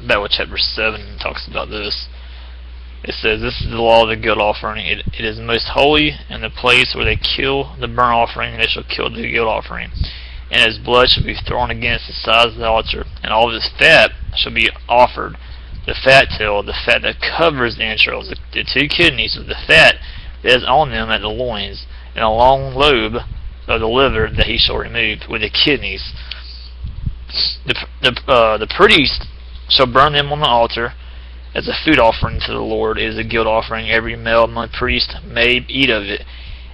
back with chapter 7 talks about this. It says, "This is the law of the guilt offering. It is most holy. In the place where they kill the burnt offering, they shall kill the guilt offering. And his blood shall be thrown against the sides of the altar, and all of his fat shall be offered. The fat tail, the fat that covers the entrails, the 2 kidneys with the fat that is on them at the loins, and a long lobe of the liver that he shall remove with the kidneys. The priest shall burn them on the altar as a food offering to the Lord. It is a guilt offering. Every male among priests may eat of it.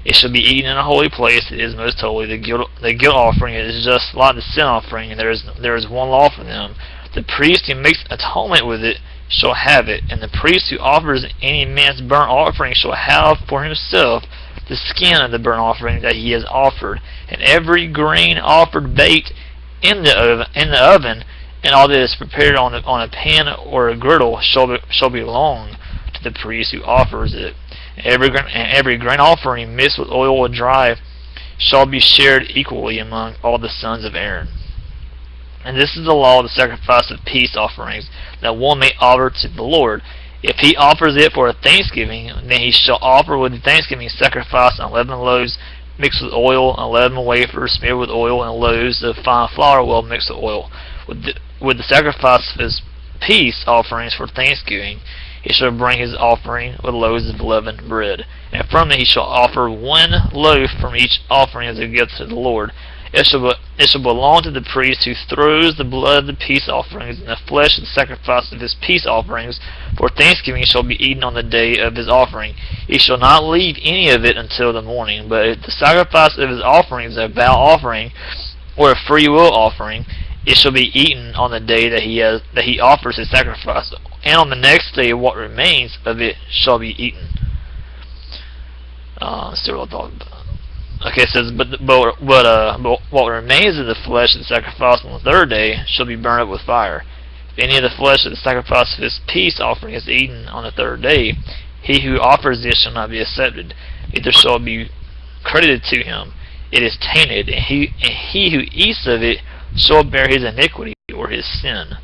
It shall be eaten in a holy place. It is most holy. The guilt offering is just like the sin offering, and there is one law for them. The priest who makes atonement with it shall have it, and the priest who offers any man's burnt offering shall have for himself the skin of the burnt offering that he has offered, and every grain offered baked in the oven, and all that is prepared on a pan or a griddle shall belong to the priest who offers it. And every grain offering mixed with oil or dry shall be shared equally among all the sons of Aaron. And this is the law of the sacrifice of peace offerings that one may offer to the Lord. If he offers it for a thanksgiving, then he shall offer with the thanksgiving sacrifice unleavened loaves mixed with oil, unleavened wafers smeared with oil, and loaves of fine flour well mixed with oil. With the sacrifice of his peace offerings for thanksgiving, he shall bring his offering with loaves of leavened bread. And from it he shall offer 1 loaf from each offering as a gift to the Lord. It shall belong to the priest who throws the blood of the peace offerings, and the flesh of the sacrifice of his peace offerings for thanksgiving shall be eaten on the day of his offering. He shall not leave any of it until the morning. But if the sacrifice of his offering is a vow offering or a free will offering, it shall be eaten on the day that he offers his sacrifice, and on the next day what remains of it shall be eaten." Let's see what I'll talk about. Okay, it says, but what remains of the flesh of the sacrifice on the 3rd day shall be burned up with fire. If any of the flesh of the sacrifice of his peace offering is eaten on the 3rd day, he who offers this shall not be accepted, neither shall it be credited to him. It is tainted, and he who eats of it shall bear his iniquity or his sin.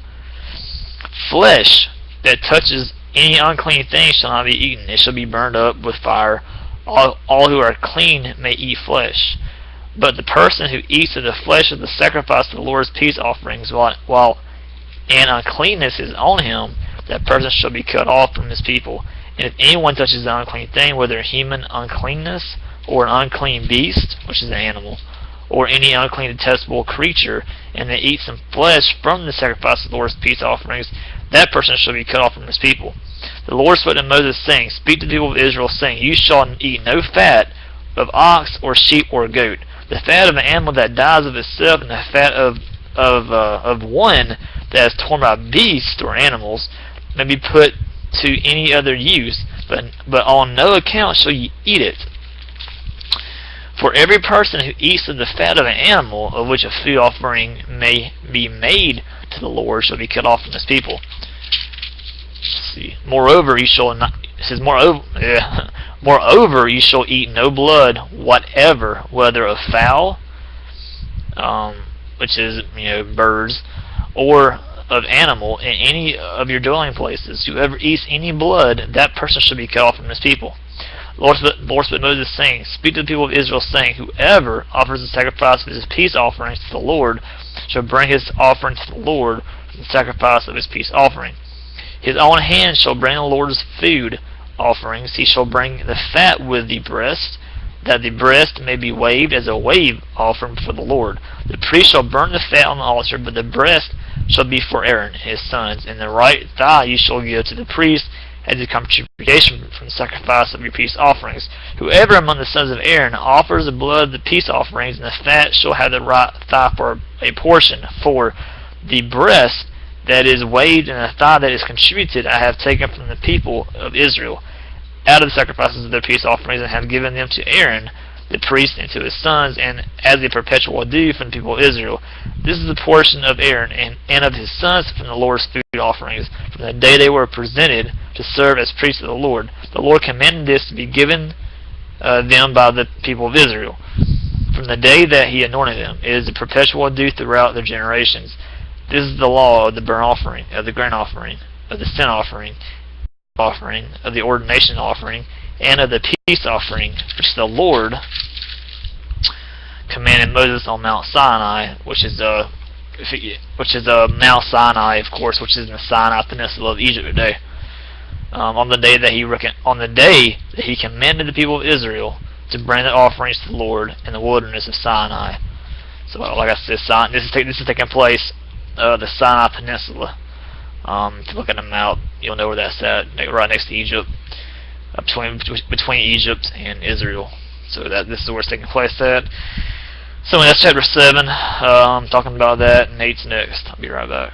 Flesh that touches any unclean thing shall not be eaten. It shall be burned up with fire. All who are clean may eat flesh. But the person who eats of the flesh of the sacrifice of the Lord's peace offerings, while an uncleanness is on him, that person shall be cut off from his people. And if anyone touches the unclean thing, whether a human uncleanness, or an unclean beast, which is an animal, or any unclean detestable creature, and they eat some flesh from the sacrifice of the Lord's peace offerings, that person shall be cut off from his people. The Lord spoke to Moses, saying, "Speak to the people of Israel, saying, You shall eat no fat of ox or sheep or goat. The fat of an animal that dies of itself, and the fat of one that is torn by beasts or animals may be put to any other use, but on no account shall ye eat it. For every person who eats of the fat of an animal, of which a food offering may be made to the Lord, shall be cut off from his people." Let's see. Moreover, you shall not. It says, moreover, you shall eat no blood whatever, whether of fowl, which is birds, or of animal in any of your dwelling places. Whoever eats any blood, that person shall be cut off from his people. The Lord spoke to Moses, saying, "Speak to the people of Israel, saying, Whoever offers a sacrifice of his peace offerings to the Lord shall bring his offering to the Lord from the sacrifice of his peace offering. His own hand shall bring the Lord's food offerings. He shall bring the fat with the breast, that the breast may be waved as a wave offering for the Lord. The priest shall burn the fat on the altar, but the breast shall be for Aaron and his sons, and the right thigh you shall give to the priest as a contribution from the sacrifice of your peace offerings. Whoever among the sons of Aaron offers the blood of the peace offerings, and the fat shall have the right thigh for a portion. For the breast that is waved and the thigh that is contributed I have taken from the people of Israel out of the sacrifices of their peace offerings, and have given them to Aaron the priest and to his sons, and as a perpetual due from the people of Israel. This is the portion of Aaron and of his sons from the Lord's food offerings, from the day they were presented to serve as priests of the Lord. The Lord commanded this to be given them by the people of Israel, from the day that he anointed them. It is a perpetual due throughout their generations. This is the law of the burnt offering, of the grain offering, of the sin offering, of the ordination offering, and of the peace offering, which the Lord commanded Moses on Mount Sinai, which is Mount Sinai, of course, which is in the Sinai Peninsula of Egypt today. On the day that he commanded the people of Israel to bring the offerings to the Lord in the wilderness of Sinai. So, like I said, this is taking place the Sinai Peninsula. If you look at the map, you'll know where that's at, right next to Egypt, between Egypt and Israel. So this is where it's taking place at. So that's chapter 7. I'm talking about that, and 8's next. I'll be right back.